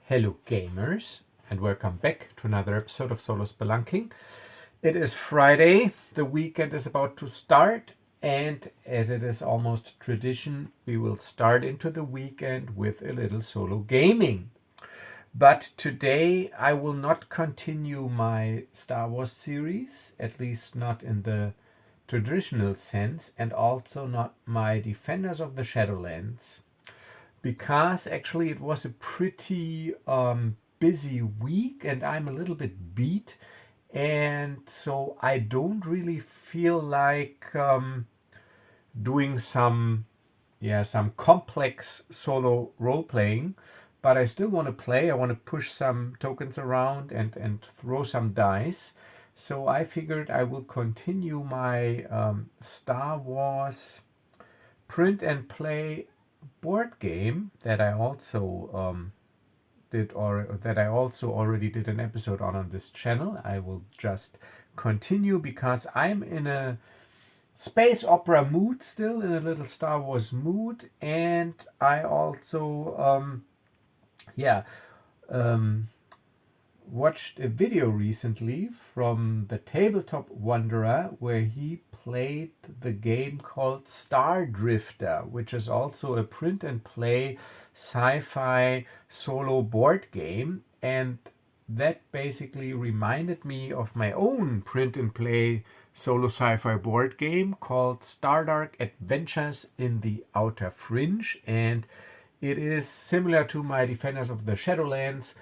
Hello gamers, and welcome back to another episode of Solo Spelunking. It is Friday, the weekend is about to start, and as it is almost tradition, we will start into the weekend with a little solo gaming. But today I will not continue my Star Wars series, at least not in the traditional sense, and also not my Defenders of the Shadowlands, because actually it was a pretty busy week and I'm a little bit beat, and so I don't really feel like doing some complex solo role playing, but I still want to play. I want to push some tokens around and throw some dice. So I figured I will continue my Star Wars print and play board game that I also already did an episode on this channel. I will just continue because I'm in a space opera mood still, in a little Star Wars mood, and I also watched a video recently from the Tabletop Wanderer where he played the game called Star Drifter, which is also a print and play sci-fi solo board game, and that basically reminded me of my own print and play solo sci-fi board game called Shadowdark Adventures in the Outer Fringe, and it is similar to my Defenders of the Shadowlands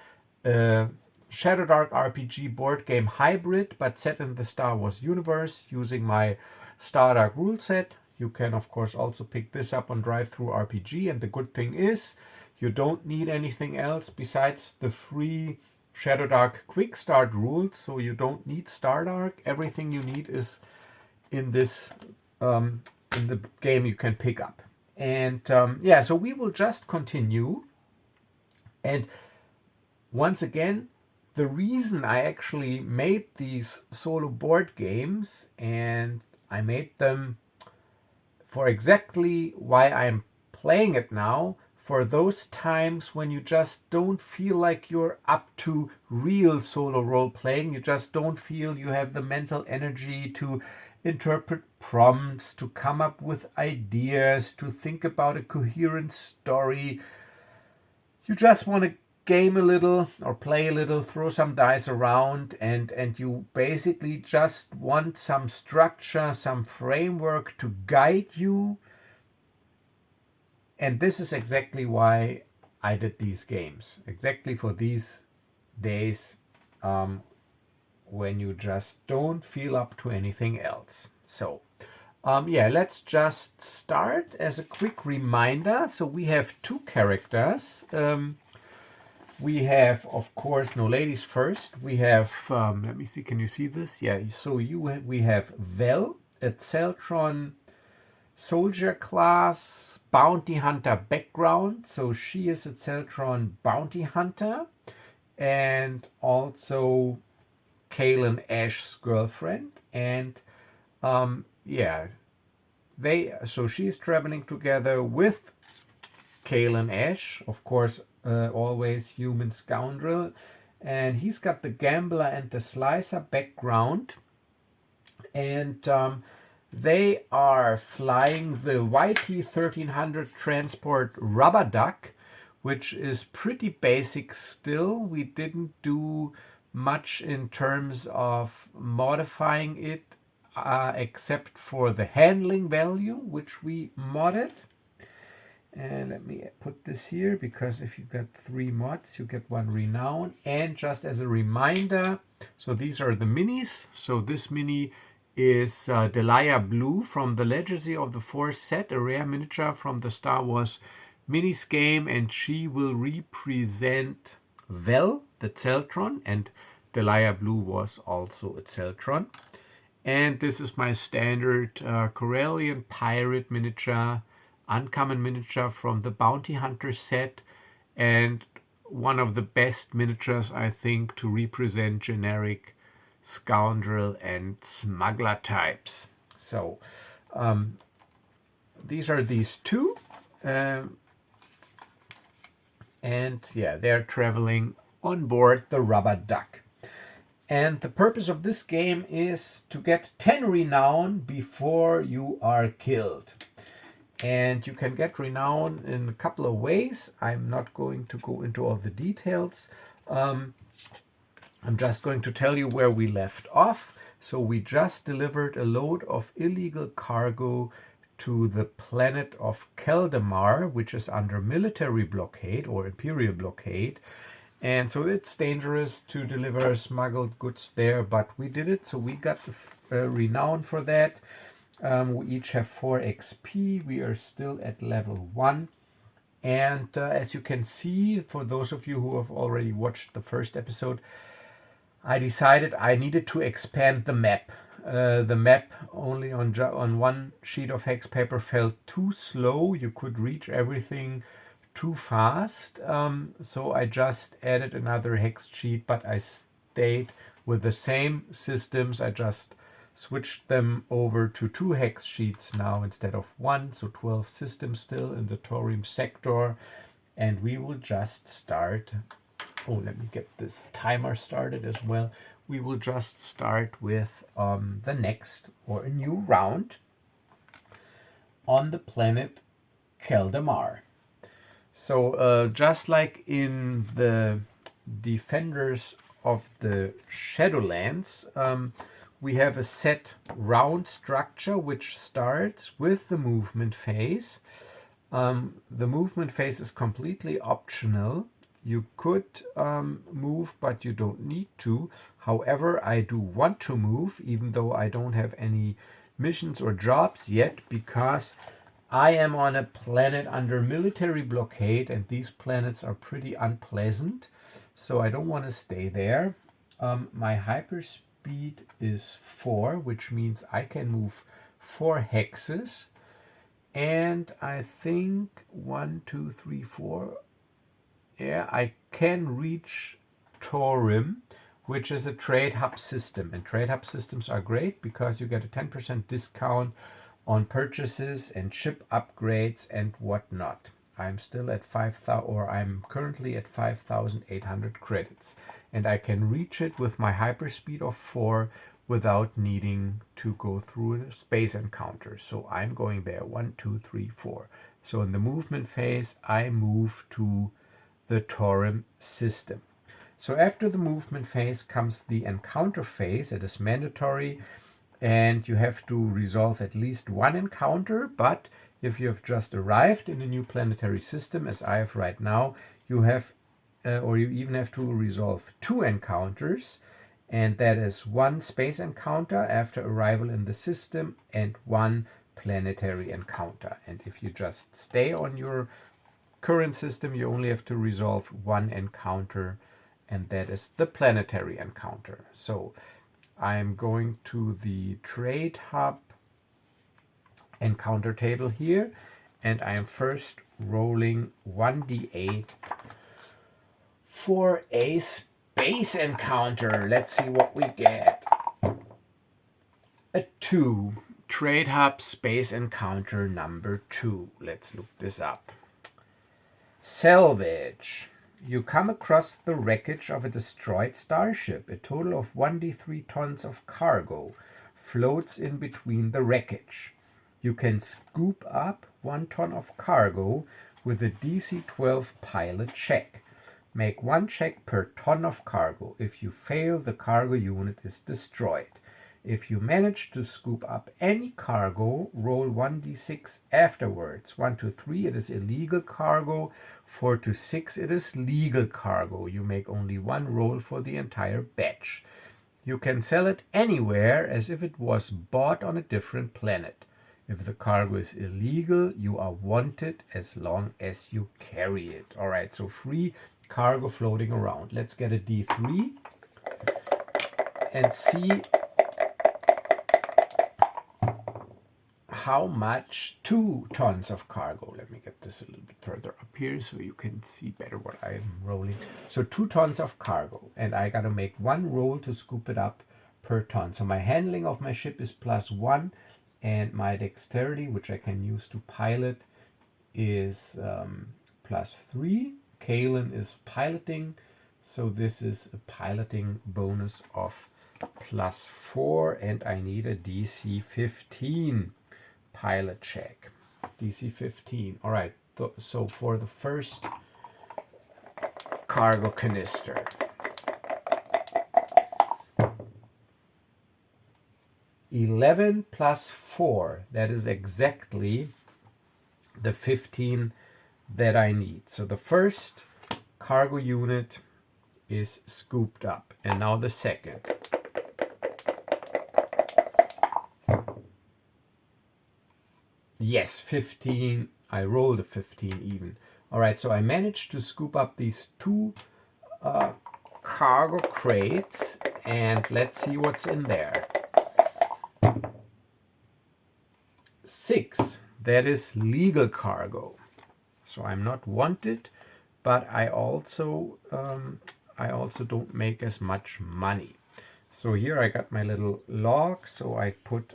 Shadowdark RPG board game hybrid, but set in the Star Wars universe using my Shadowdark rule set. You can of course also pick this up on Drive-Thru RPG, and the good thing is you don't need anything else besides the free Shadowdark quick start rules, so you don't need Stardark. Everything you need is in this in the game you can pick up. And so we will just continue. And once again, the reason I actually made these solo board games, and I made them for exactly why I'm playing it now, for those times when you just don't feel like you're up to real solo role playing, you just don't feel you have the mental energy to interpret prompts, to come up with ideas, to think about a coherent story. You just want to game a little or play a little, throw some dice around, and you basically just want some structure, some framework to guide you. And this is exactly why I did these games, exactly for these days when you just don't feel up to anything else. So let's just start. As a quick reminder, so we have two characters. We have, of course, no, ladies first. We have, let me see, can you see this? Yeah, so we have Vel, a Zeltron soldier class, bounty hunter background. So she is a Zeltron bounty hunter, and also Calen Ash's girlfriend. And so she's traveling together with Calen Ash, of course, always human scoundrel, and he's got the gambler and the slicer background, and they are flying the YT-1300 transport Rubber Duck, which is pretty basic still. We didn't do much in terms of modifying it, except for the handling value, which we modded. And let me put this here, because if you get 3 mods, you get 1 renown. And just as a reminder, so these are the minis. So this mini is Delia Blue from the Legacy of the Force set, a rare miniature from the Star Wars minis game, and she will represent Vel, the Zeltron, and Delia Blue was also a Zeltron. And this is my standard Corellian pirate miniature, uncommon miniature from the Bounty Hunter set, and one of the best miniatures, I think, to represent generic scoundrel and smuggler types. So these are these two, And yeah, they're traveling on board the rubber duck. And the purpose of this game is to get 10 renown before you are killed. And you can get renown in a couple of ways. I'm not going to go into all the details. I'm just going to tell you where we left off. So we just delivered a load of illegal cargo to the planet of Keldamar, which is under military blockade or imperial blockade. And so it's dangerous to deliver smuggled goods there, but we did it. So we got renown for that. We each have 4 XP. We are still at level 1. And as you can see, for those of you who have already watched the first episode, I decided I needed to expand the map. The map only on one sheet of hex paper felt too slow. You could reach everything too fast. So I just added another hex sheet, but I stayed with the same systems. I just switched them over to 2 hex sheets now instead of 1. So 12 systems still in the Taurium sector. And we will just start. Oh, let me get this timer started as well. We will just start with the next or a new round on the planet Keldamar. So just like in the Defenders of the Shadowlands, we have a set round structure which starts with the movement phase. The movement phase is completely optional. You could move, but you don't need to. However, I do want to move, even though I don't have any missions or jobs yet, because I am on a planet under military blockade, and these planets are pretty unpleasant, so I don't want to stay there. My hyperspeed is 4, which means I can move 4 hexes, and I think 1, 2, 3, 4. Yeah, I can reach Taurium, which is a trade hub system, and trade hub systems are great because you get a 10% discount on purchases and ship upgrades and whatnot. I'm still at 5,000, or I'm currently at 5,800 credits, and I can reach it with my hyperspeed of 4 without needing to go through a space encounter. So I'm going there 1, 2, 3, 4. So in the movement phase, I move to the Taurium system. So after the movement phase comes the encounter phase. It is mandatory, and you have to resolve at least 1 encounter, but if you have just arrived in a new planetary system, as I have right now, you have, or you even have to resolve 2 encounters, and that is 1 space encounter after arrival in the system and 1 planetary encounter. And if you just stay on your current system, you only have to resolve 1 encounter, and that is the planetary encounter. So I'm going to the trade hub encounter table here, and I am first rolling 1d8 for a space encounter. Let's see what we get. A 2. Trade hub space encounter number 2. Let's look this up. Salvage. You come across the wreckage of a destroyed starship. A total of 1d3 tons of cargo floats in between the wreckage. You can scoop up 1 ton of cargo with a DC 12 pilot check. Make 1 check per ton of cargo. If you fail, the cargo unit is destroyed. If you manage to scoop up any cargo, roll 1d6 afterwards. 1 to 3, it is illegal cargo. 4 to 6, it is legal cargo. You make only 1 roll for the entire batch. You can sell it anywhere as if it was bought on a different planet. If the cargo is illegal, you are wanted as long as you carry it. All right, so free cargo floating around. Let's get a D3 and see how much 2 tons of cargo. Let me get this a little bit further up here so you can see better what I'm rolling. So 2 tons of cargo, and I gotta make 1 roll to scoop it up per ton. So my handling of my ship is +1, and my dexterity, which I can use to pilot, is +3. Calen is piloting, so this is a piloting bonus of +4, and I need a DC 15 pilot check. DC 15. All right, so for the first cargo canister, (11 + 4). That is exactly the 15 that I need. So the first cargo unit is scooped up, and now the second. Yes, 15. I rolled a 15 even. All right, so I managed to scoop up these two cargo crates, and let's see what's in there. 6. That is legal cargo. So I'm not wanted, but I also don't make as much money. So here I got my little log, so I put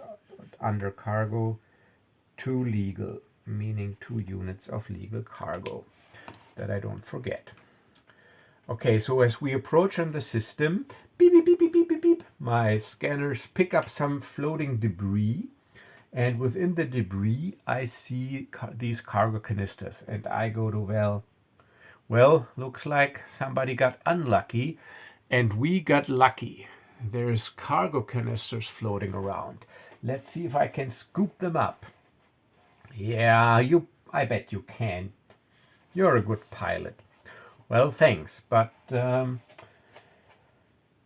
under cargo 2 legal, meaning 2 units of legal cargo, that I don't forget. Okay, so as we approach on the system, beep, beep, beep, beep, beep, beep, beep, my scanners pick up some floating debris, and within the debris I see these cargo canisters, and I go to, well, looks like somebody got unlucky and we got lucky. There's cargo canisters floating around. Let's see if I can scoop them up. Yeah, I bet you can. You're a good pilot. Well, thanks, but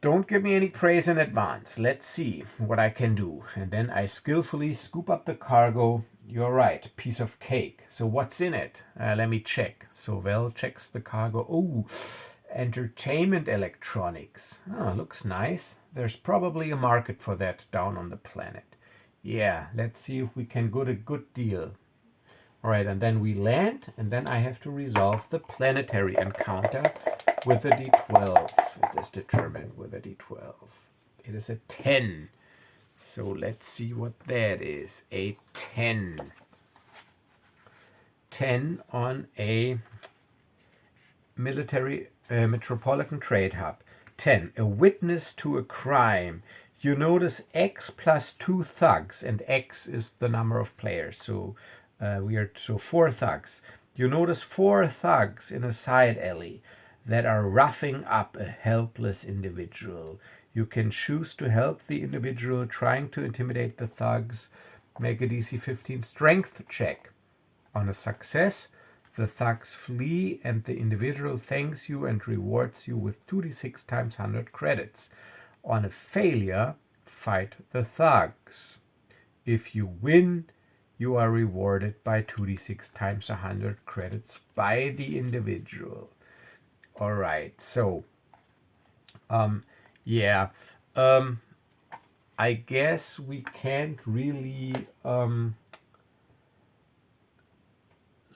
don't give me any praise in advance. Let's see what I can do. And then I skillfully scoop up the cargo. You're right, piece of cake. So what's in it? Let me check. So Val checks the cargo. Oh, entertainment electronics. Oh, looks nice. There's probably a market for that down on the planet. Yeah, let's see if we can get a good deal. All right, and then we land, and then I have to resolve the planetary encounter with a d12. It is determined with a d12. It is a 10. So let's see what that is. A 10. 10 on a military metropolitan trade hub. 10. A witness to a crime. You notice X plus 2 thugs, and X is the number of players. So we are 4 thugs. You notice 4 thugs in a side alley that are roughing up a helpless individual. You can choose to help the individual trying to intimidate the thugs. Make a DC 15 strength check. On a success, the thugs flee and the individual thanks you and rewards you with 2d6 times 100 credits. On a failure, fight the thugs. If you win, you are rewarded by 2d6 times 100 credits by the individual. All right, so yeah, I guess we can't really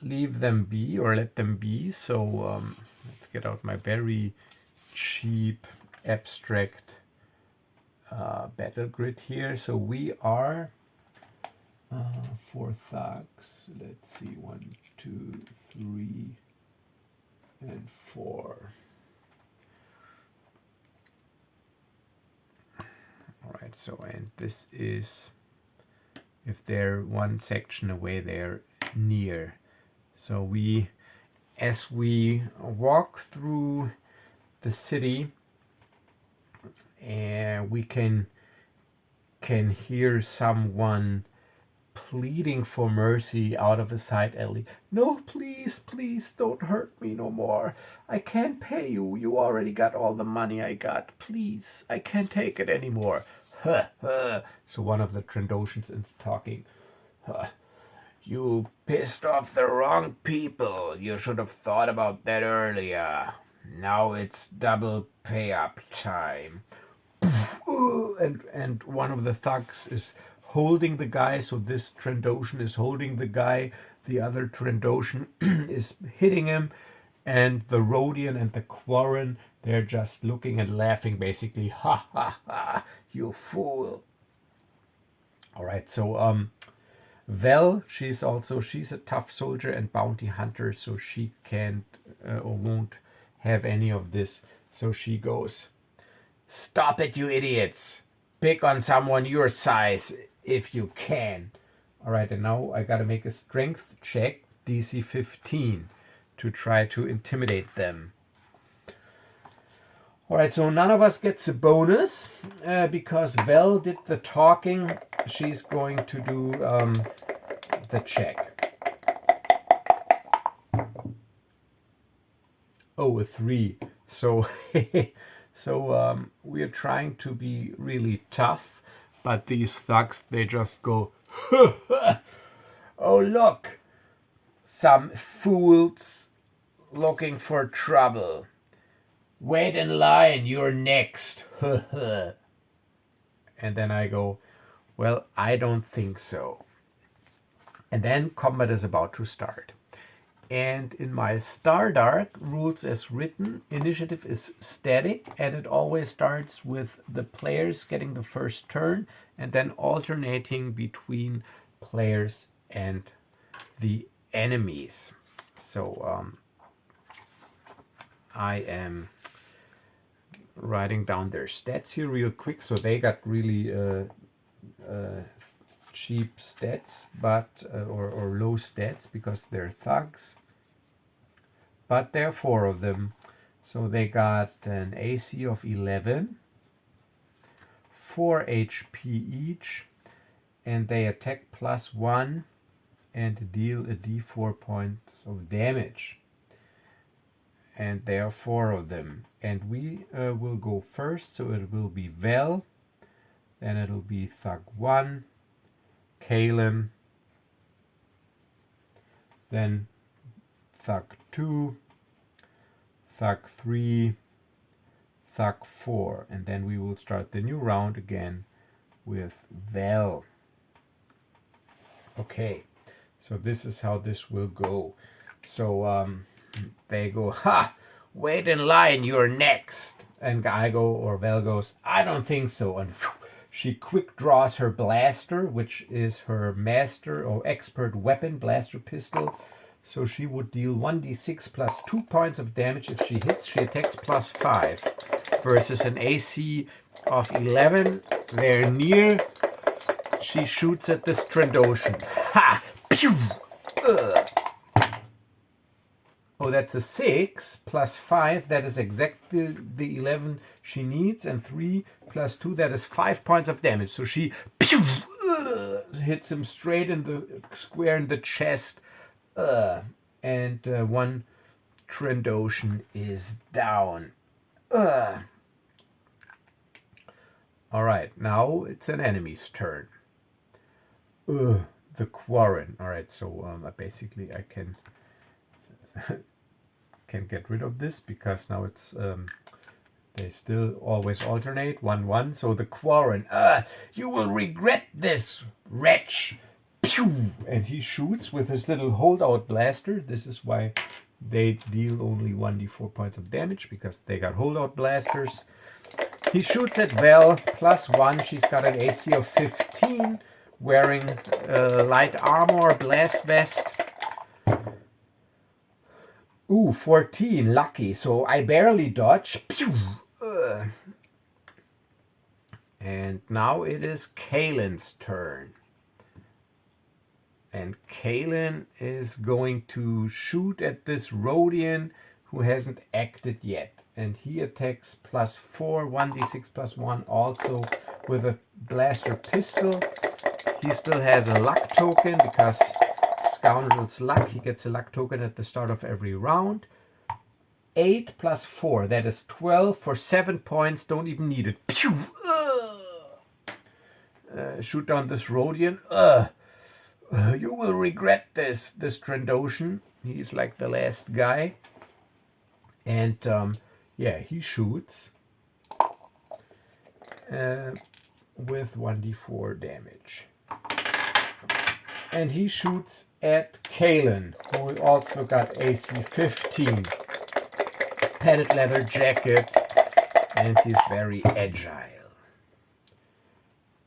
leave them be or let them be. So let's get out my very cheap abstract battle grid here. So we are 4 thugs. Let's see, 1, 2, 3, and 4. All right, so, and this is, if they're one section away, they're near. So as we walk through the city, we can hear someone pleading for mercy out of a side alley. No, please, please don't hurt me no more. I can't pay you. You already got all the money I got. Please, I can't take it anymore. So one of the Trandoshans is talking. You pissed off the wrong people. You should have thought about that earlier. Now it's double pay up time. And one of the thugs is holding the guy, so this Trandoshan is holding the guy, the other Trandoshan is hitting him, and the Rhodian and the Quarren, they're just looking and laughing, basically. Ha ha ha, you fool. All right, so Vel, she's a tough soldier and bounty hunter, so she can't or won't have any of this. So she goes, "Stop it, you idiots! Pick on someone your size if you can." All right, and now I gotta make a strength check, DC 15, to try to intimidate them. All right, so none of us gets a bonus because Vel did the talking. She's going to do the check. Oh, a 3. So, we are trying to be really tough, but these thugs, they just go, "Oh, look, some fools looking for trouble. Wait in line, you're next." And then I go, "Well, I don't think so." And then combat is about to start. And in my Shadowdark rules as written, initiative is static, and it always starts with the players getting the first turn and then alternating between players and the enemies. So I am writing down their stats here real quick. So they got really cheap stats, but or low stats because they're thugs. But there are 4 of them. So they got an AC of 11, 4 HP each, and they attack +1 and deal a d4 points of damage. And there are 4 of them. And we will go first, so it will be Vel, then it'll be Thug 1, Calen, then Thug 2, Thug 3, Thug 4, and then we will start the new round again with Vel. Okay, so this is how this will go. So they go, "Ha! Wait in line, you're next." And I go, or Vel goes, "I don't think so." And she quick draws her blaster, which is her master or expert weapon, blaster pistol. So she would deal 1d6 plus 2 points of damage. If she hits, she attacks +5. Versus an AC of 11. They're near. She shoots at this Trandoshan. Ha! Pew! Oh, that's a 6 plus 5. That is exactly the 11 she needs. And 3 plus 2, that is 5 points of damage. So she pew, hits him straight in the square in the chest. And 1 Trandoshan is down. All right, now it's an enemy's turn. The Quarren. All right, so basically I can get rid of this because now it's they still always alternate 1-1. So the Quarren. You will regret this, wretch. Pew! And he shoots with his little holdout blaster. This is why they deal only 1d4 points of damage, because they got holdout blasters. He shoots at Vel, +1. She's got an AC of 15, wearing light armor, blast vest. Ooh, 14, lucky. So I barely dodge. Pew! And now it is Calen's turn. And Calen is going to shoot at this Rhodian who hasn't acted yet. And he attacks +4, 1d6 +1 also with a blaster pistol. He still has a luck token because Scoundrel's luck. He gets a luck token at the start of every round. 8 plus 4, that is 12 for 7 points. Don't even need it. Pew! Shoot down this Rhodian. You will regret this Trandoshan. He's like the last guy. And yeah, he shoots with 1d4 damage. And he shoots at Calen, who also got AC 15. Padded leather jacket, and he's very agile.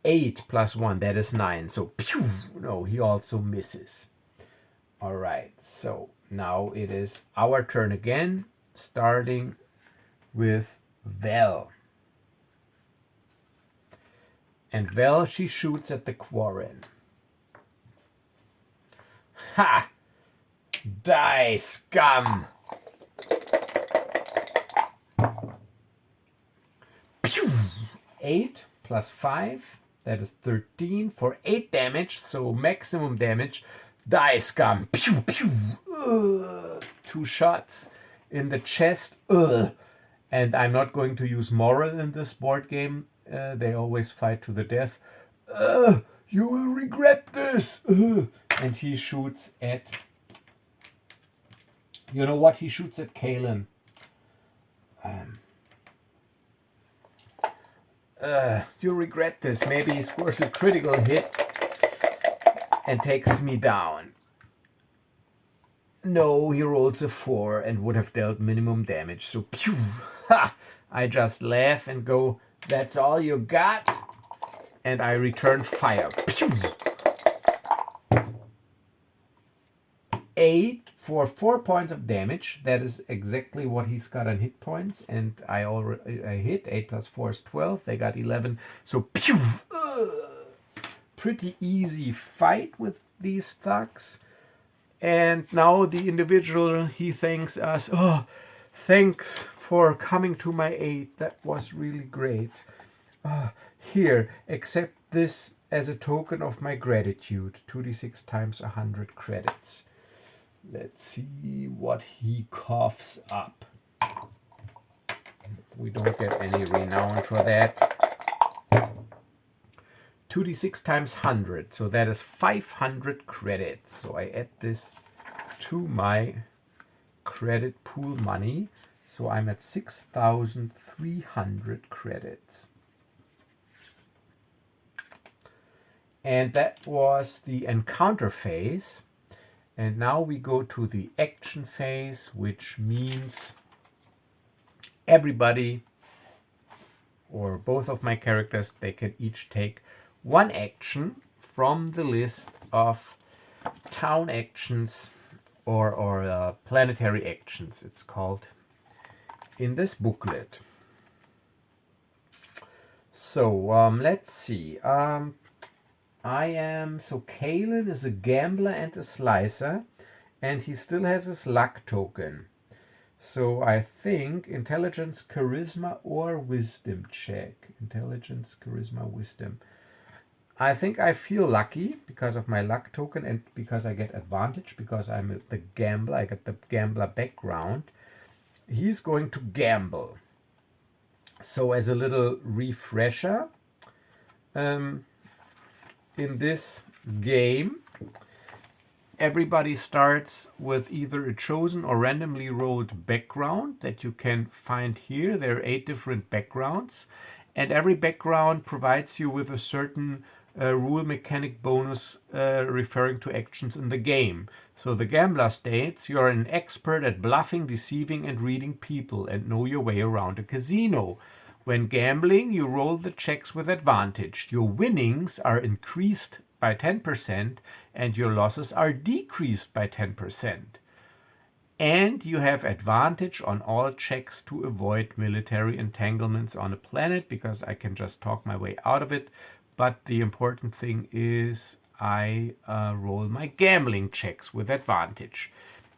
8 plus 1, that is 9. So, pew, no, he also misses. All right, so now it is our turn again, starting with Vel. And Vel, she shoots at the Quarren. Ha! Die, scum! Pew! 8 plus 5, that is 13 for 8 damage, so maximum damage. Die, scum! Pew, pew! 2 shots in the chest. And I'm not going to use moral in this board game. They always fight to the death. You will regret this! And he shoots at... You know what? He shoots at Calen. You regret this. Maybe he scores a critical hit and takes me down. No, he rolls a 4 and would have dealt minimum damage. So, pew! Ha! I just laugh and go, that's all you got? And I return fire. Pew! 8 for 4 points of damage. That is exactly what he's got on hit points. And I hit. 8 plus 4 is 12. They got 11. So, pew! Pretty easy fight with these thugs. And now the individual, he thanks us. Oh, thanks for coming to my aid. That was really great. Here, accept this as a token of my gratitude. 2d6 times 100 credits. Let's see what he coughs up. We don't get any renown for that. 2d6 times 100, so that is 500 credits. So I add this to my credit pool money. So I'm at 6,300 credits. And that was the encounter phase. And now we go to the action phase, which means everybody, or both of my characters, they can each take one action from the list of town actions or planetary actions, it's called in this booklet. So let's see. Calen is a gambler and a slicer, and he still has his luck token. So I think intelligence, charisma, or wisdom check. Intelligence, charisma, wisdom. I think I feel lucky because of my luck token and because I get advantage because I'm the gambler. I get the gambler background. He's going to gamble. So as a little refresher, in this game, everybody starts with either a chosen or randomly rolled background that you can find here. There are 8 different backgrounds, and every background provides you with a certain rule mechanic bonus referring to actions in the game. So the gambler states you're an expert at bluffing, deceiving, and reading people and know your way around a casino. When gambling, you roll the checks with advantage. Your winnings are increased by 10% and your losses are decreased by 10%. And you have advantage on all checks to avoid military entanglements on a planet, because I can just talk my way out of it. But the important thing is I roll my gambling checks with advantage.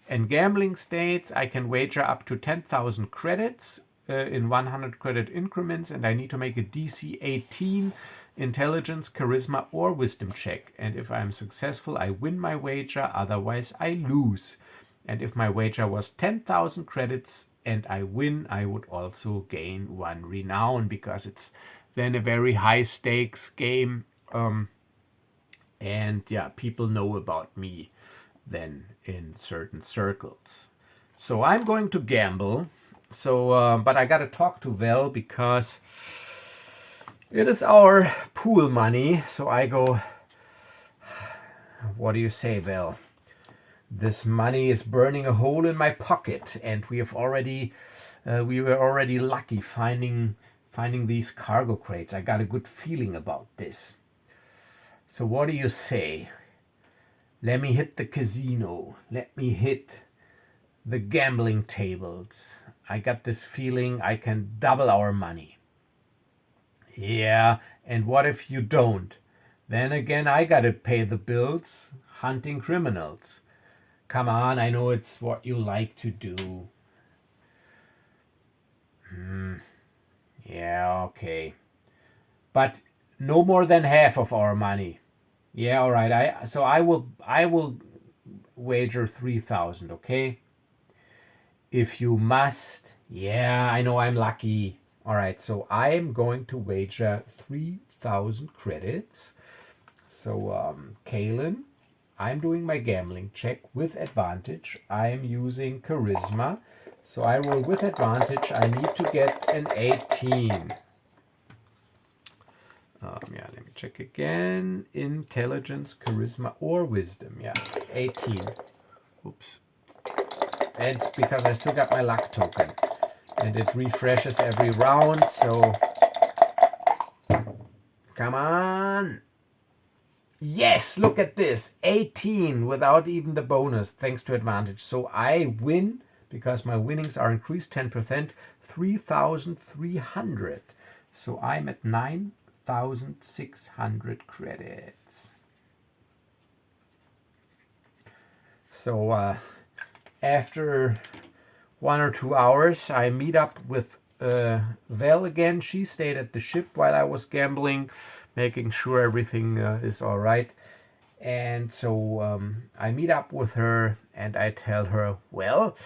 And gambling states I can wager up to 10,000 credits in 100 credit increments, and I need to make a DC 18 intelligence, charisma, or wisdom check. And if I'm successful, I win my wager, otherwise I lose. And if my wager was 10,000 credits and I win, I would also gain 1 renown, because it's then a very high stakes game. And yeah, people know about me then in certain circles. So I'm going to gamble. So, but I gotta talk to Vel because it is our pool money. So I go, what do you say, Vel? This money is burning a hole in my pocket, and we were already lucky finding finding these cargo crates. I got a good feeling about this. So what do you say? Let me hit the casino. Let me hit the gambling tables. I got this feeling I can double our money. Yeah, and what if you don't? Then again, I gotta pay the bills hunting criminals. Come on, I know it's what you like to do. Yeah, okay. But no more than half of our money. Yeah, all right. I will wager 3,000, okay? If you must. Yeah, I know I'm lucky. All right, so I am going to wager 3,000 credits. So, Calen, I'm doing my gambling check with advantage. I am using charisma. So I roll with advantage. I need to get an 18. Yeah, let me check again. Intelligence, charisma, or wisdom. Yeah, 18. Oops. And it's because I still got my luck token. And it refreshes every round, so... Come on! Yes, look at this. 18 without even the bonus, thanks to advantage. So I win, because my winnings are increased 10%, 3,300. So I'm at 9,600 credits. So after 1 or 2 hours, I meet up with Val again. She stayed at the ship while I was gambling, making sure everything is all right. And so I meet up with her and I tell her, well,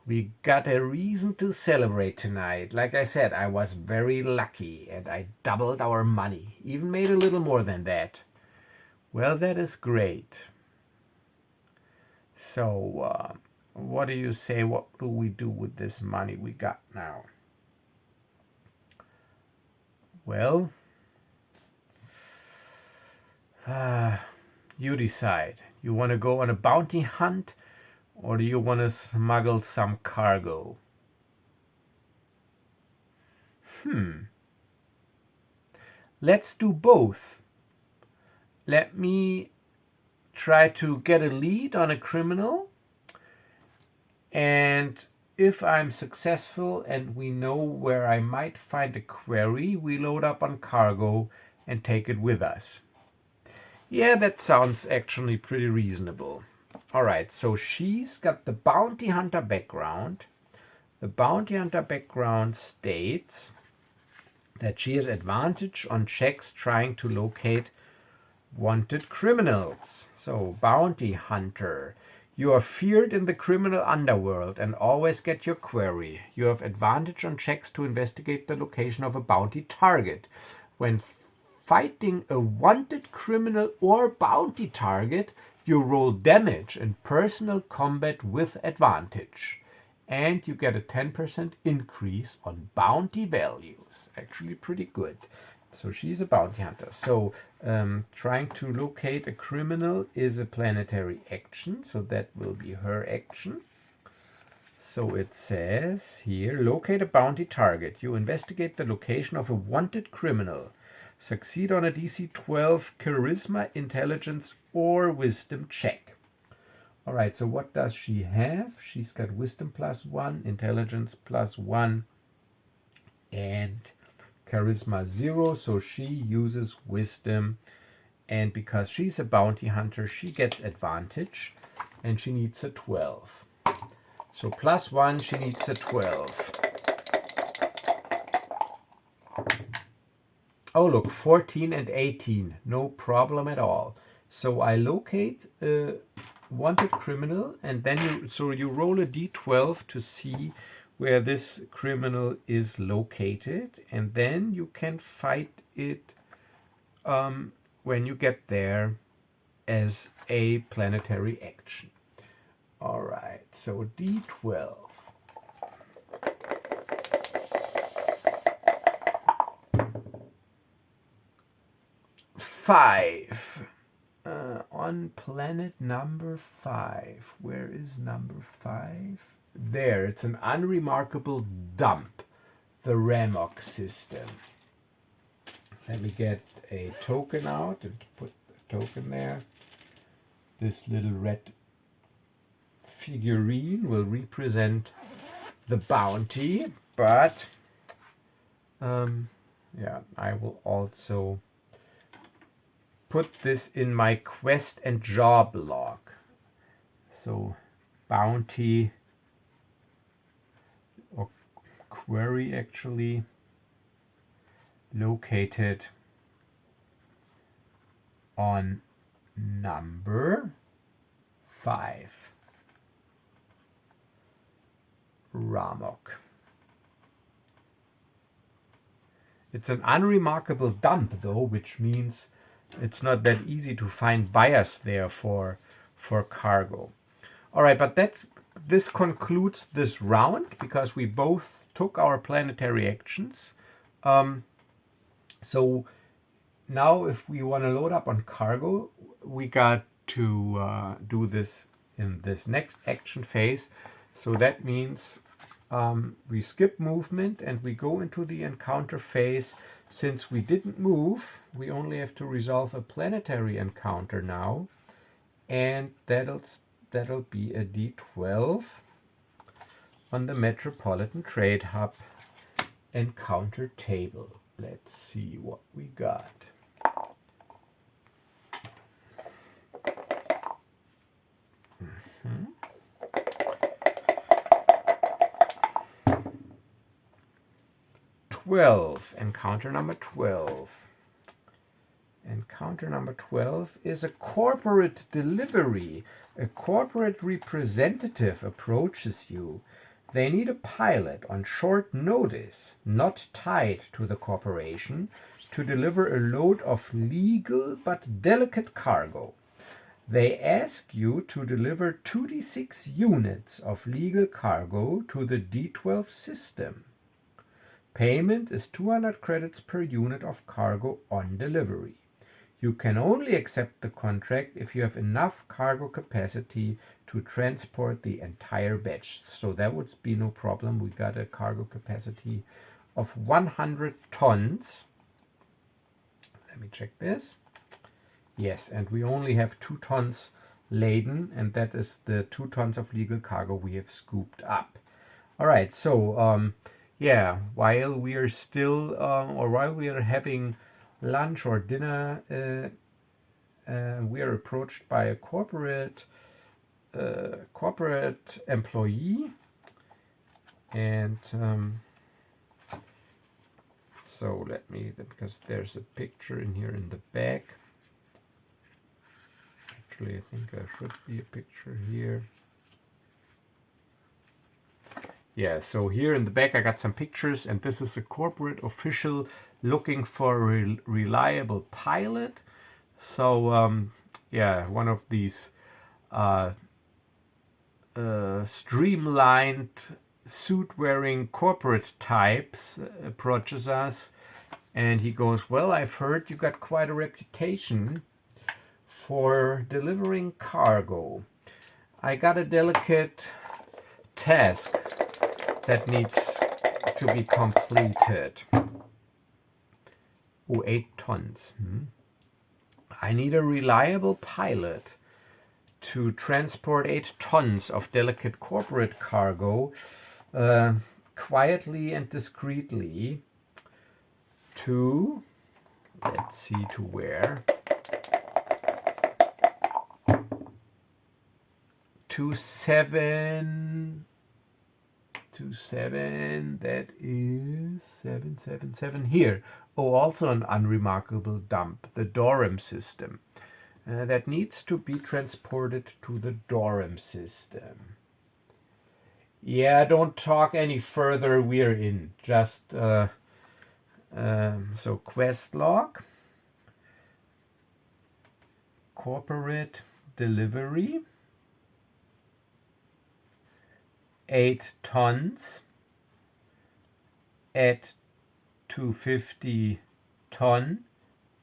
we got a reason to celebrate tonight. Like I said, I was very lucky and I doubled our money, even made a little more than that. Well, that is great. So what do you say? What do we do with this money we got now? Well, you decide. You want to go on a bounty hunt, or do you want to smuggle some cargo? Let's do both. Let me try to get a lead on a criminal, and if I'm successful and we know where I might find a quarry, we load up on cargo and take it with us. Yeah, that sounds actually pretty reasonable. All right, so she's got the bounty hunter background. The bounty hunter background states that she has advantage on checks trying to locate wanted criminals. So, bounty hunter. You are feared in the criminal underworld and always get your quarry. You have advantage on checks to investigate the location of a bounty target. When fighting a wanted criminal or bounty target, you roll damage in personal combat with advantage. And you get a 10% increase on bounty values. Actually pretty good. So she's a bounty hunter. So trying to locate a criminal is a planetary action. So that will be her action. So it says here, locate a bounty target. You investigate the location of a wanted criminal. Succeed on a DC 12 charisma, intelligence, or wisdom check. All right, so what does she have? She's got wisdom +1, intelligence +1, and charisma 0. So she uses wisdom. And because she's a bounty hunter, she gets advantage. And she needs a 12. So +1, she needs a 12. Oh, look, 14 and 18. No problem at all. So I locate a wanted criminal, and then you roll a d12 to see where this criminal is located, and then you can fight it when you get there as a planetary action. All right, so d12. 5. On planet number 5. Where is number 5? There, it's an unremarkable dump. the Ramok system. Let me get a token out and put the token there. This little red figurine will represent the bounty, but yeah, I will also put this in my quest and job log. So bounty or query actually located on number 5. Ramok. It's an unremarkable dump though, which means it's not that easy to find buyers there for cargo. All right, but this concludes this round because we both took our planetary actions. So now if we want to load up on cargo, we got to do this in this next action phase. So that means we skip movement and we go into the encounter phase. Since we didn't move, we only have to resolve a planetary encounter now, and that'll be a D12 on the Metropolitan Trade Hub encounter table. Let's see what we got. Mm-hmm. Encounter number 12. Encounter number 12 is a corporate delivery. A corporate representative approaches you. They need a pilot on short notice, not tied to the corporation, to deliver a load of legal but delicate cargo. They ask you to deliver 2d6 units of legal cargo to the D12 system. Payment is 200 credits per unit of cargo on delivery. You can only accept the contract if you have enough cargo capacity to transport the entire batch. So that would be no problem. We got a cargo capacity of 100 tons. Let me check this. Yes, and we only have 2 tons laden, and that is the 2 tons of legal cargo we have scooped up. All right, so yeah, while we are still, or while we are having lunch or dinner, we are approached by a corporate employee, and so let me, because there's a picture in here in the back. Actually, I think there should be a picture here. Yeah, so here in the back I got some pictures, and this is a corporate official looking for a reliable pilot. So yeah, one of these streamlined suit-wearing corporate types approaches us, and he goes, well, I've heard you got quite a reputation for delivering cargo. I got a delicate task that needs to be completed. Oh, 8 tons. I need a reliable pilot to transport 8 tons of delicate corporate cargo quietly and discreetly to, let's see, to where? To 7, that is 777 here. Oh, also an unremarkable dump, the Dorem system. That needs to be transported to the Dorem system. Yeah, don't talk any further, we're in. Just, so quest log. Corporate delivery. 8 tons at 250 ton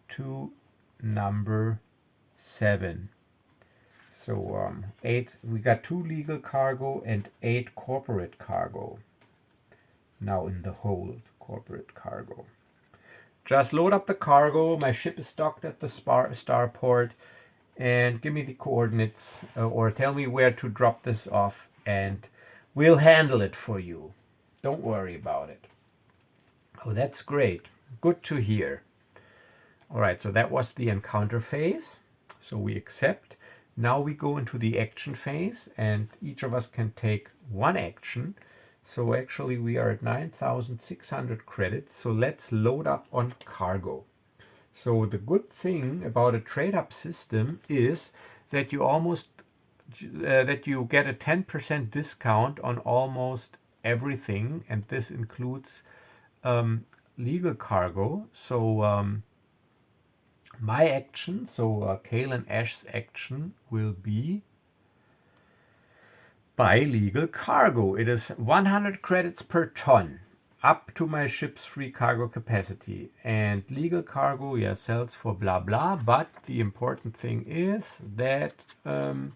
to number 7. So 8, we got 2 legal cargo and 8 corporate cargo. now in the hold, corporate cargo. Just load up the cargo. My ship is docked at the starport, and give me the coordinates or tell me where to drop this off, and we'll handle it for you. Don't worry about it. Oh, that's great. Good to hear. All right, so that was the encounter phase. So we accept. Now we go into the action phase, and each of us can take one action. So actually we are at 9,600 credits. So let's load up on cargo. So the good thing about a trade-up system is that you get a 10% discount on almost everything, and this includes legal cargo. So my action, so Calen Ash's action, will be buy legal cargo. It is 100 credits per ton, up to my ship's free cargo capacity. And legal cargo, yeah, sells for blah blah, but the important thing is that on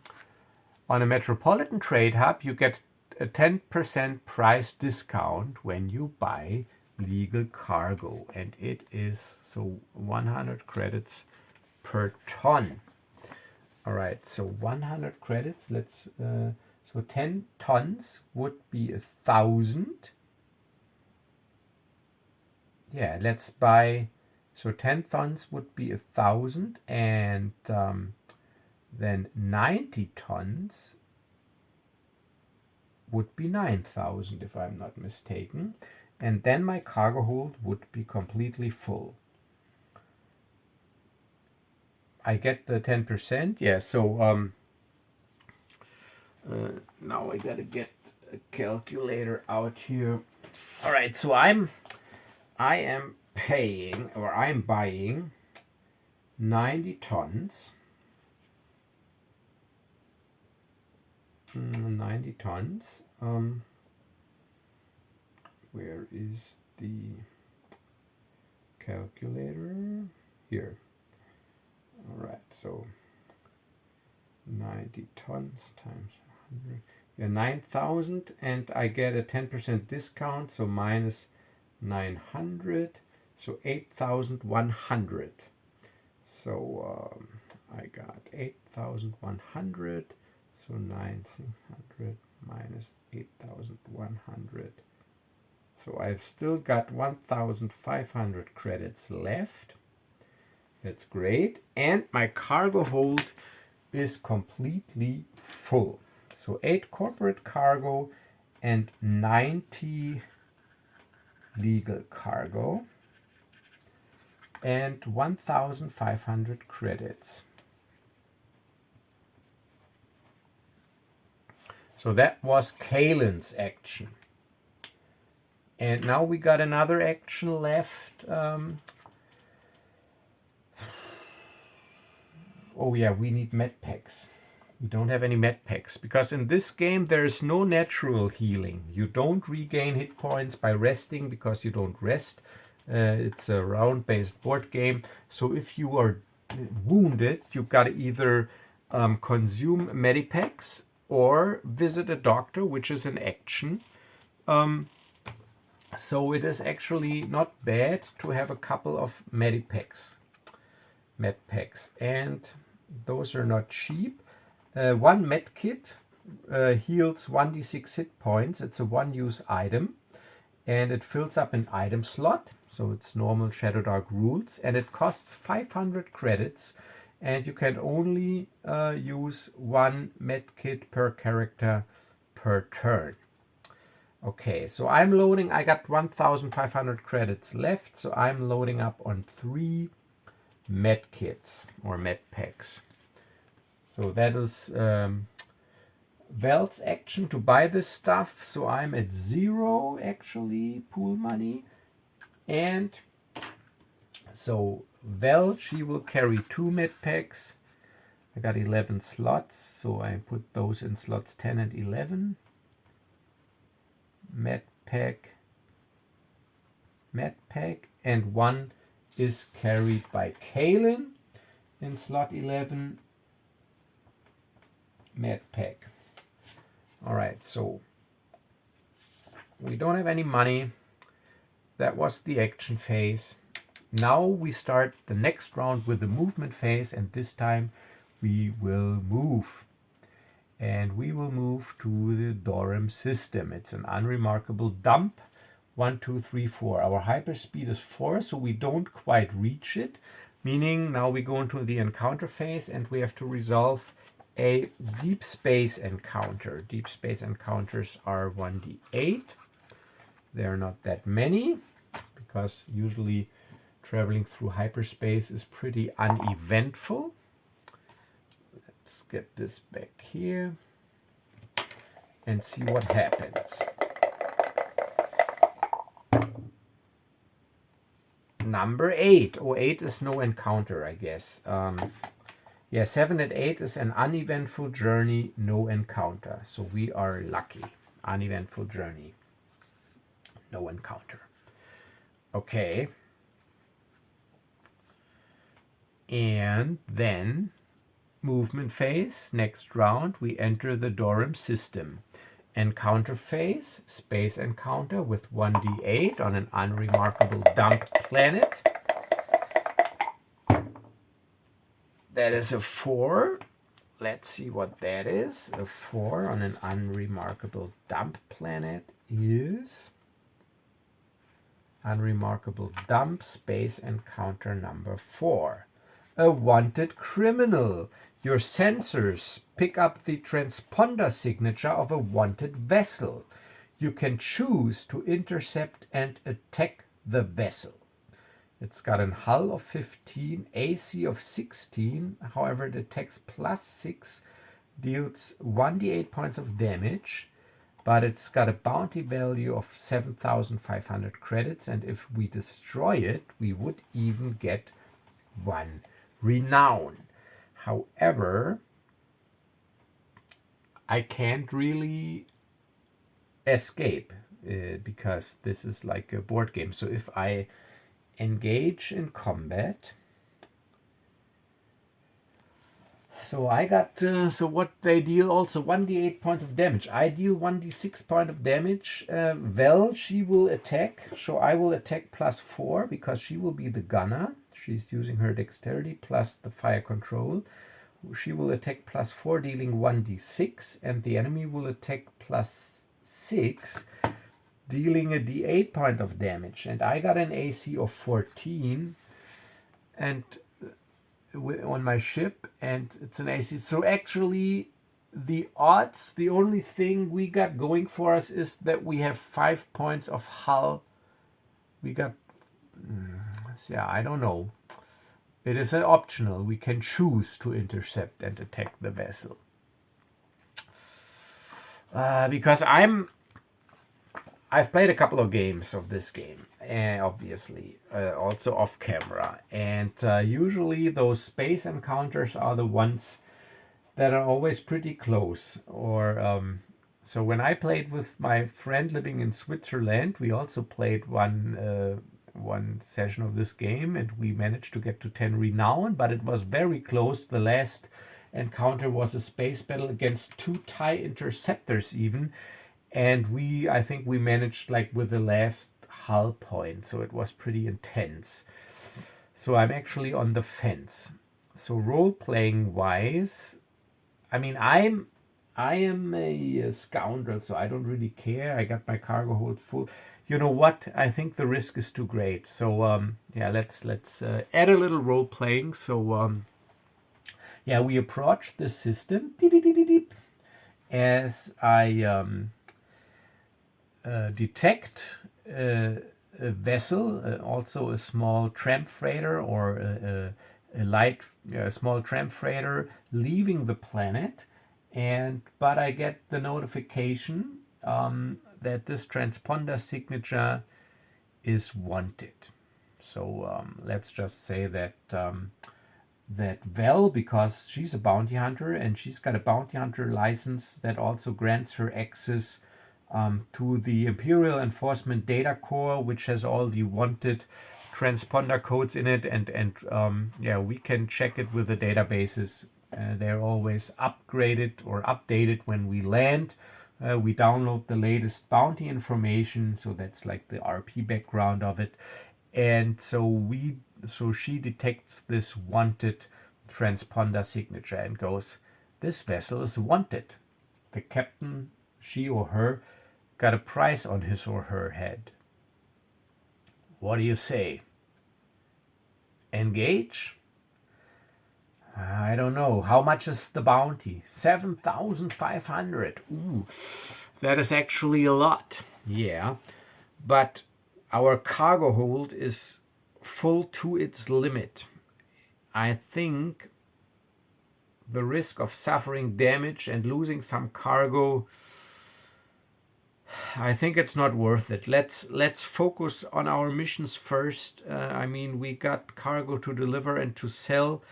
a metropolitan trade hub, you get a 10% price discount when you buy legal cargo, and it is so 100 credits per ton. All right, so 100 credits. Let's so 10 tons would be 1,000. Yeah, let's buy. So 10 tons would be 1,000, and then 90 tons would be 9,000, if I'm not mistaken. And then my cargo hold would be completely full. I get the 10%. Yeah, so now I gotta get a calculator out here. All right, so I am paying, or I'm buying 90 tons. 90 tons. Where is the calculator? Here. All right, so 90 tons times 100. Yeah, 9,000, and I get a 10% discount, so minus 900, so 8,100. So I got 8,100, so 9,600 minus 8,100. So I've still got 1,500 credits left. That's great. And my cargo hold is completely full. So 8 corporate cargo and 90 legal cargo and 1,500 credits. So that was Calen's action. And now we got another action left. Oh yeah, we need med packs. We don't have any med packs because in this game there is no natural healing. You don't regain hit points by resting because you don't rest. It's a round-based board game. So if you are wounded, you've got to either consume medipacks or visit a doctor, which is an action. So it is actually not bad to have a couple of medipacks. Medpacks, and those are not cheap. One medkit heals 1d6 hit points. It's a one-use item, and it fills up an item slot. So it's normal Shadowdark rules, and it costs 500 credits, and you can only use one medkit per character per turn. Okay, so I'm loading. I got 1,500 credits left, so I'm loading up on 3 medkits or medpacks. So that is Val's action to buy this stuff. So I'm at 0 actually pool money, and so Val, she will carry 2 medpacks. I got 11 slots, so I put those in slots 10 and 11. Medpack, and 1 is carried by Calen in slot 11. Medpack. All right, so we don't have any money. That was the action phase. Now we start the next round with the movement phase, and this time we will move. And we will move to the Dorem system. It's an unremarkable dump. 1, 2, 3, 4. Our hyperspeed is 4, so we don't quite reach it. Meaning now we go into the encounter phase and we have to resolve a deep space encounter. Deep space encounters are 1d8. They're not that many because usually traveling through hyperspace is pretty uneventful. Let's get this back here and see what happens. Number 8. Oh, 8 is no encounter, I guess. Yeah, 7 and 8 is an uneventful journey, no encounter. So we are lucky. Uneventful journey, no encounter. Okay. And then movement phase, next round, we enter the Dorem system. Encounter phase, space encounter with 1d8 on an unremarkable dump planet. That is a 4. Let's see what that is. A 4 on an unremarkable dump planet is unremarkable dump space encounter number 4. A wanted criminal. Your sensors pick up the transponder signature of a wanted vessel. You can choose to intercept and attack the vessel. It's got a hull of 15, AC of 16. However, it attacks +6, deals 1d8 points of damage, but it's got a bounty value of 7,500 credits, and if we destroy it, we would even get 1 renown. However, I can't really escape because this is like a board game. So if I engage in combat, so I got so what they deal also 1d8 points of damage. I deal 1d6 point of damage. Vel, she will attack, so I will attack +4 because she will be the gunner. She's using her dexterity plus the fire control. She will attack +4, dealing 1d6, and the enemy will attack +6, dealing a d8 point of damage. And I got an AC of 14 and on my ship, and it's an AC. So actually the odds, the only thing we got going for us is that we have 5 points of hull. We got, yeah, I don't know. It is an optional. We can choose to intercept and attack the vessel. Because I've played a couple of games of this game, obviously, also off camera. And usually those space encounters are the ones that are always pretty close. Or so when I played with my friend living in Switzerland, we also played one session of this game, and we managed to get to 10 renown, but it was very close. The last encounter was a space battle against 2 TIE interceptors even, and I think we managed like with the last hull point, so it was pretty intense. So I'm actually on the fence. So role-playing wise, I mean, I am a scoundrel, so I don't really care. I got my cargo hold full. You know what? I think the risk is too great. So yeah, let's add a little role playing. So yeah, we approach the system as I detect a vessel, also a small tramp freighter or a small tramp freighter leaving the planet, but I get the notification that this transponder signature is wanted. So let's just say that that Vel, because she's a bounty hunter and she's got a bounty hunter license that also grants her access to the Imperial Enforcement Data Core, which has all the wanted transponder codes in it, and yeah, we can check it with the databases. They're always upgraded or updated when we land. We download the latest bounty information, so that's like the RP background of it. And so she detects this wanted transponder signature and goes, this vessel is wanted. The captain, she or her, got a price on his or her head. What do you say? Engage? I don't know. How much is the bounty? 7,500. Ooh, that is actually a lot. Yeah, but our cargo hold is full to its limit. I think the risk of suffering damage and losing some cargo, I think it's not worth it. Let's focus on our missions first. I mean, we got cargo to deliver and to sell,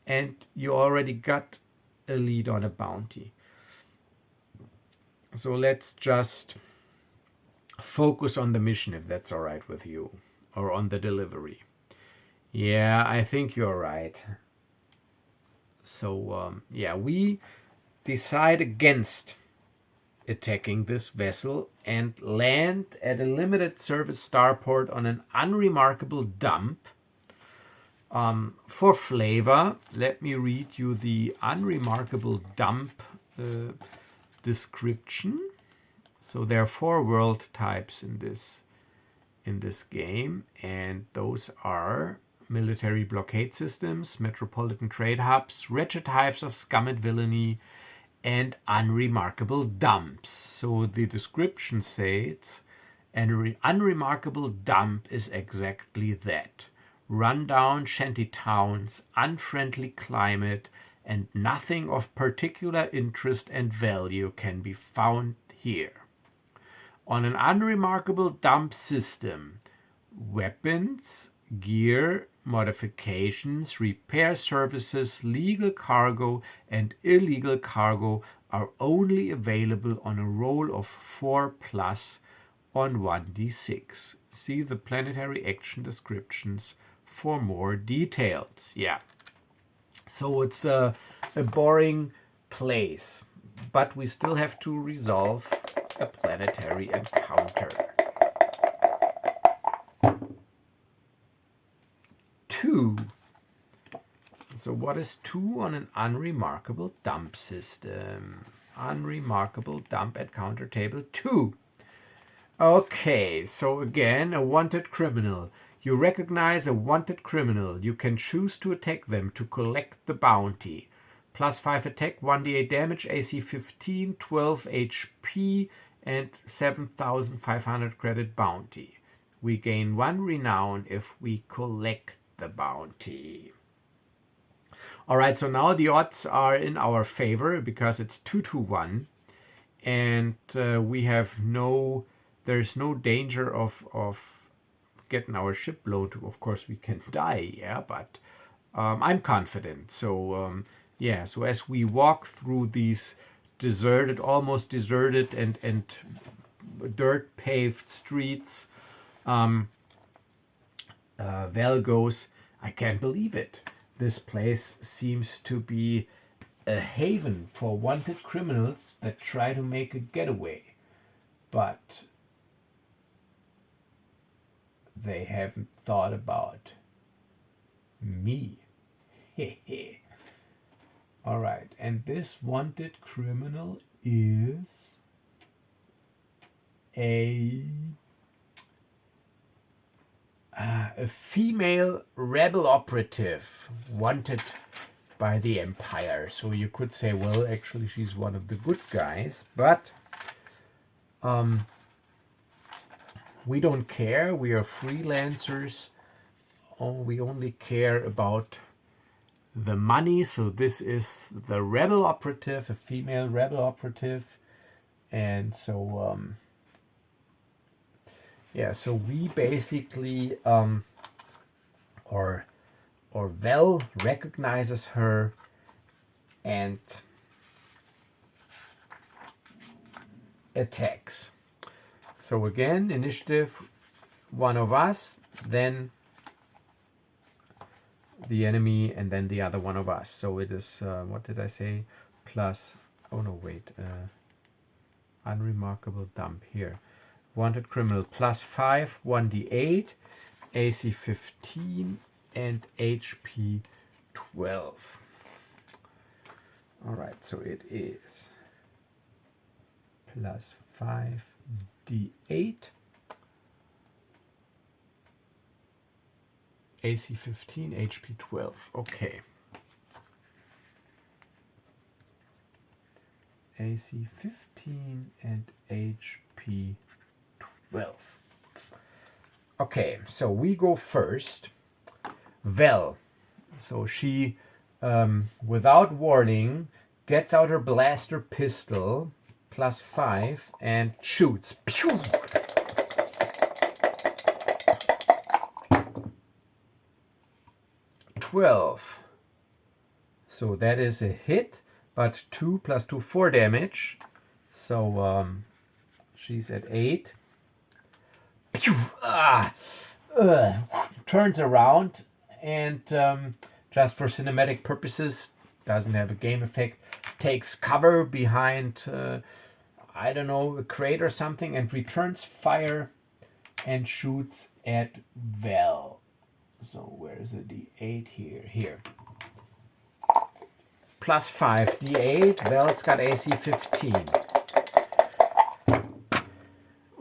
and you already got a lead on a bounty. So let's just focus on the mission, if that's all right with you, or on the delivery. Yeah, I think you're right. So yeah, we decide against attacking this vessel and land at a limited service starport on an unremarkable dump. For flavor, let me read you the unremarkable dump description. So there are 4 world types in this game, and those are military blockade systems, metropolitan trade hubs, wretched hives of scum and villainy, and unremarkable dumps. So the description says an unremarkable dump is exactly that. Rundown shanty towns, unfriendly climate, and nothing of particular interest and value can be found here. On an unremarkable dump system, weapons, gear, modifications, repair services, legal cargo, and illegal cargo are only available on a roll of 4+ on 1d6. See the planetary action descriptions for more details. Yeah. So it's a boring place, but we still have to resolve a planetary encounter. 2. So what is 2 on an unremarkable dump system? Unremarkable dump encounter table 2. Okay, so again, a wanted criminal. You recognize a wanted criminal. You can choose to attack them to collect the bounty. +5 attack, 1d8 damage, AC 15, 12 HP, and 7,500 credit bounty. We gain 1 renown if we collect the bounty. Alright, so now the odds are in our favor because it's 2-1, and we have there's no danger of getting our ship blown. Of course, we can die, yeah, but I'm confident. So yeah, so as we walk through these almost deserted and dirt paved streets, Val goes, I can't believe it. This place seems to be a haven for wanted criminals that try to make a getaway. But they haven't thought about me. All right, and this wanted criminal is a female rebel operative wanted by the Empire. So you could say, well, actually she's one of the good guys, but we don't care. We are freelancers. We only care about the money. So this is the rebel operative, a female rebel operative. And so yeah, so we basically or Vel recognizes her and attacks. So again, initiative, one of us, then the enemy, and then the other one of us. So it is, what did I say? Plus, oh no, wait. unremarkable dump here. Wanted criminal +5, 1d8, AC 15, and HP 12. Alright, so it is +5 d8, AC 15, HP 12. Okay. AC 15 and HP 12. Okay, so we go first. Vel. So she, without warning, gets out her blaster pistol, +5, and shoots. Pew! $12. So that is a hit, but 2 + 2, 4 damage. So she's at 8. Pew! Turns around and just for cinematic purposes, doesn't have a game effect, takes cover behind, I don't know, a crate or something, and returns fire and shoots at Vel. So where's the D8 here? Here. +5 D8. Vel's got AC 15.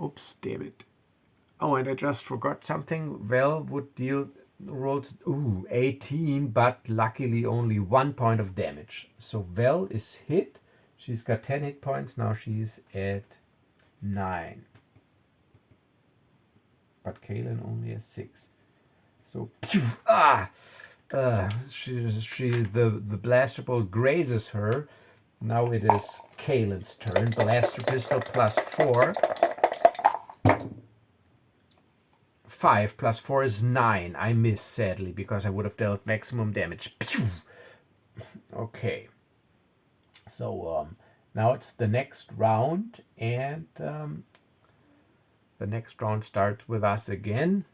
Oops, damn it. Oh, and I just forgot something. Vel would deal rolls 18, but luckily only 1 point of damage. So Vel is hit. She's got 10 hit points. Now she's at 9. But Calen only has 6. So the blaster bolt grazes her. Now it is Calen's turn. Blaster pistol +4. 5 + 4 is 9. I miss, sadly, because I would have dealt maximum damage. Pew! Okay. So now it's the next round, and the next round starts with us again.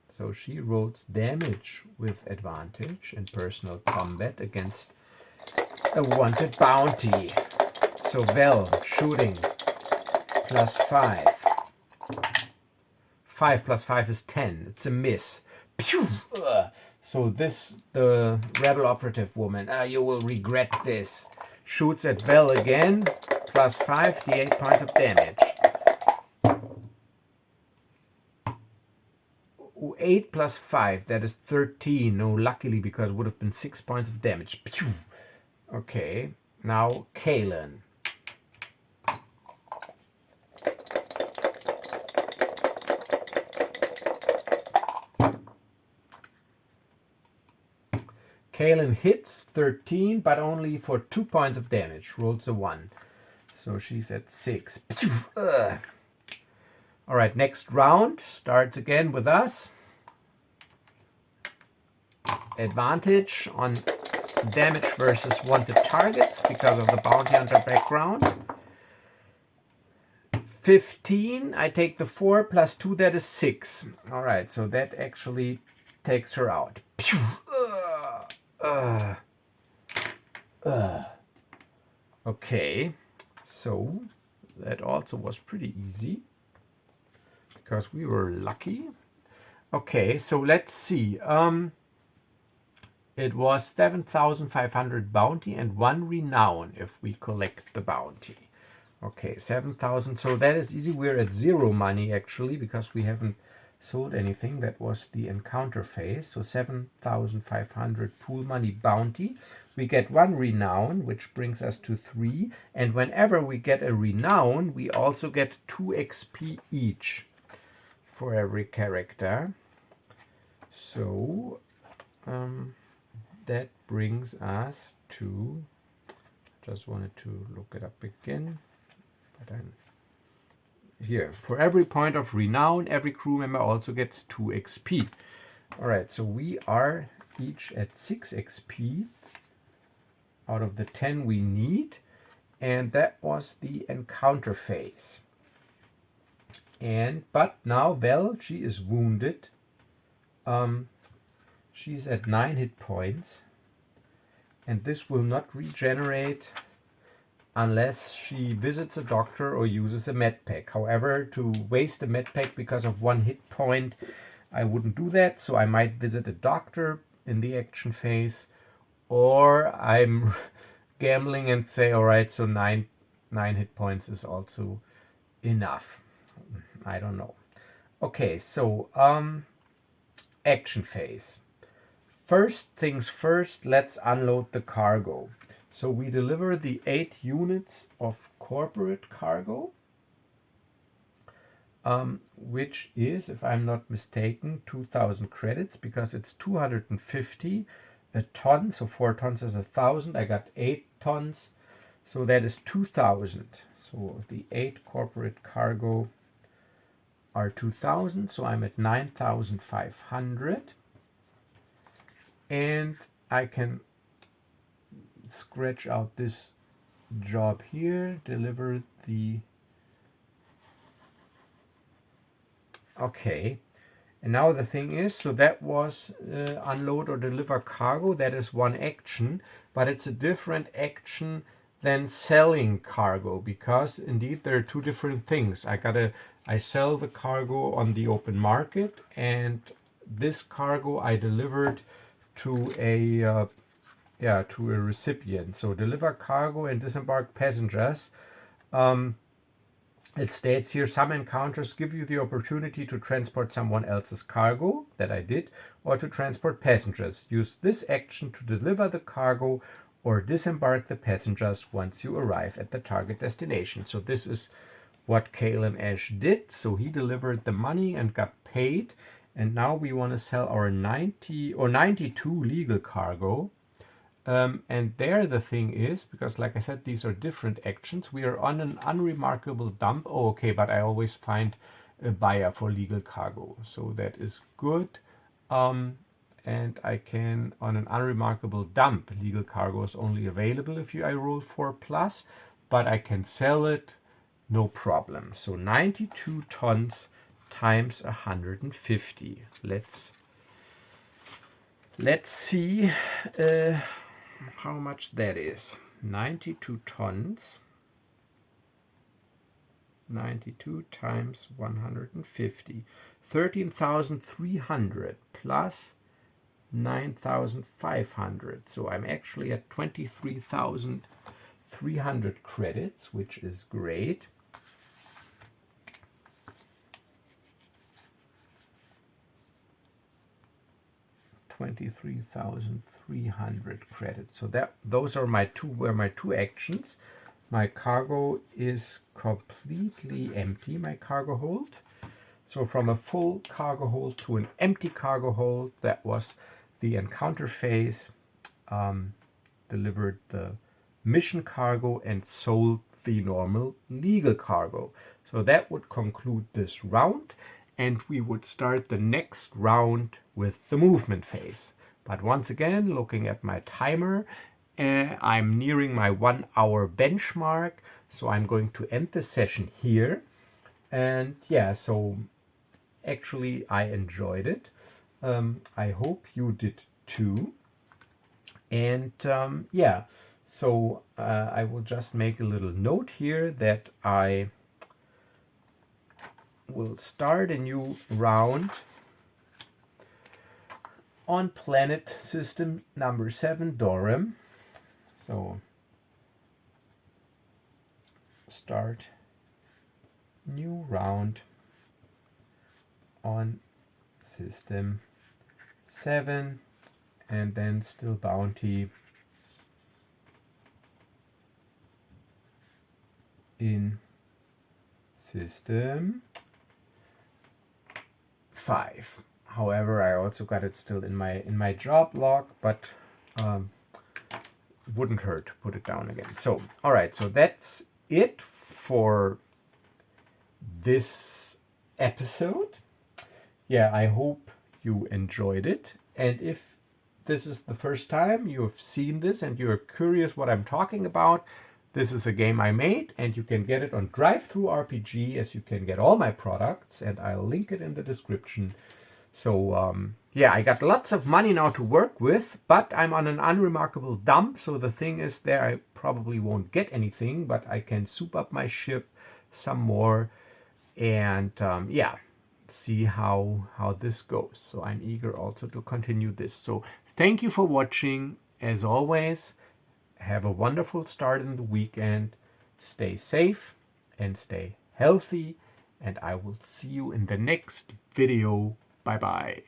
So she rolls damage with advantage in personal combat against a wanted bounty. So Vel, shooting, +5. 5 + 5 is 10. It's a miss. Pew! So the rebel operative woman, you will regret this. Shoots at Vel again, +5, d8 points of damage. 8 + 5, that is 13. No, luckily, because it would have been 6 points of damage. Pew! Okay, now Calen. Calen hits 13, but only for 2 points of damage. Rolls a 1. So she's at 6. All right, next round starts again with us. Advantage on damage versus wanted targets because of the bounty hunter background. 15, I take the 4 + 2, that is 6. All right, so that actually takes her out. Okay, so that also was pretty easy because we were lucky. Okay, so let's see. It was 7,500 bounty and 1 renown if we collect the bounty. Okay, 7,000. So that is easy. We're at 0 money actually because we haven't sold anything. That was the encounter phase. So 7,500 pool money bounty. We get 1 renown, which brings us to 3. And whenever we get a renown, we also get 2 XP each for every character. So that brings us to, just wanted to look it up again, but I'm here. For every point of renown, every crew member also gets 2 XP. All right, so we are each at 6 XP out of the 10 we need, and that was the encounter phase. But now Vel, she is wounded. She's at 9 hit points, and this will not regenerate unless she visits a doctor or uses a med pack. However, to waste a med pack because of 1 hit point, I wouldn't do that. So I might visit a doctor in the action phase, or I'm gambling and say, all right, so nine hit points is also enough. I don't know. Okay, so action phase. First things first, let's unload the cargo. So we deliver the 8 units of corporate cargo, which is, if I'm not mistaken, 2,000 credits, because it's 250 a ton. So 4 tons is 1,000. I got 8 tons, so that is 2,000. So the 8 corporate cargo are 2,000. So I'm at 9,500. And I can scratch out this job here, deliver the... Okay. And now the thing is, so that was unload or deliver cargo. That is one action, but it's a different action than selling cargo, because indeed there are 2 different things. I sell the cargo on the open market, and this cargo I delivered to a recipient. So deliver cargo and disembark passengers. It states here, some encounters give you the opportunity to transport someone else's cargo, that I did, or to transport passengers. Use this action to deliver the cargo or disembark the passengers once you arrive at the target destination. So this is what Calen Ash did. So he delivered the money and got paid. And now we want to sell our 90 or 92 legal cargo. And there the thing is, because like I said, these are different actions. We are on an unremarkable dump. Oh, okay, but I always find a buyer for legal cargo. So that is good. And I can, on an unremarkable dump, legal cargo is only available if I roll 4+, but I can sell it, no problem. So 92 tons times 150. Let's see how much that is. 92 tons. 92 times 150. 13,300 plus 9,500. So I'm actually at 23,300 credits, which is great. $23,300 credits. So those are my two actions. My cargo is completely empty, my cargo hold. So from a full cargo hold to an empty cargo hold, that was the encounter phase. Delivered the mission cargo and sold the normal legal cargo. So that would conclude this round, and we would start the next round with the movement phase. But once again, looking at my timer, I'm nearing my 1 hour benchmark, so I'm going to end the session here. And yeah, so actually I enjoyed it. I hope you did too. And yeah, so I will just make a little note here that I will start a new round on planet system number 7, Dorem. So start new round on system 7, and then still bounty in system 5. However, I also got it still in my job log, but wouldn't hurt to put it down again. So, all right, so that's it for this episode. Yeah, I hope you enjoyed it. And if this is the first time you have seen this and you're curious what I'm talking about, this is a game I made, and you can get it on Drive-Thru RPG, as you can get all my products, and I'll link it in the description. So yeah, I got lots of money now to work with, but I'm on an unremarkable dump. So the thing is there, I probably won't get anything, but I can soup up my ship some more and yeah, see how this goes. So I'm eager also to continue this. So thank you for watching. As always, have a wonderful start in the weekend. Stay safe and stay healthy, and I will see you in the next video. Bye bye.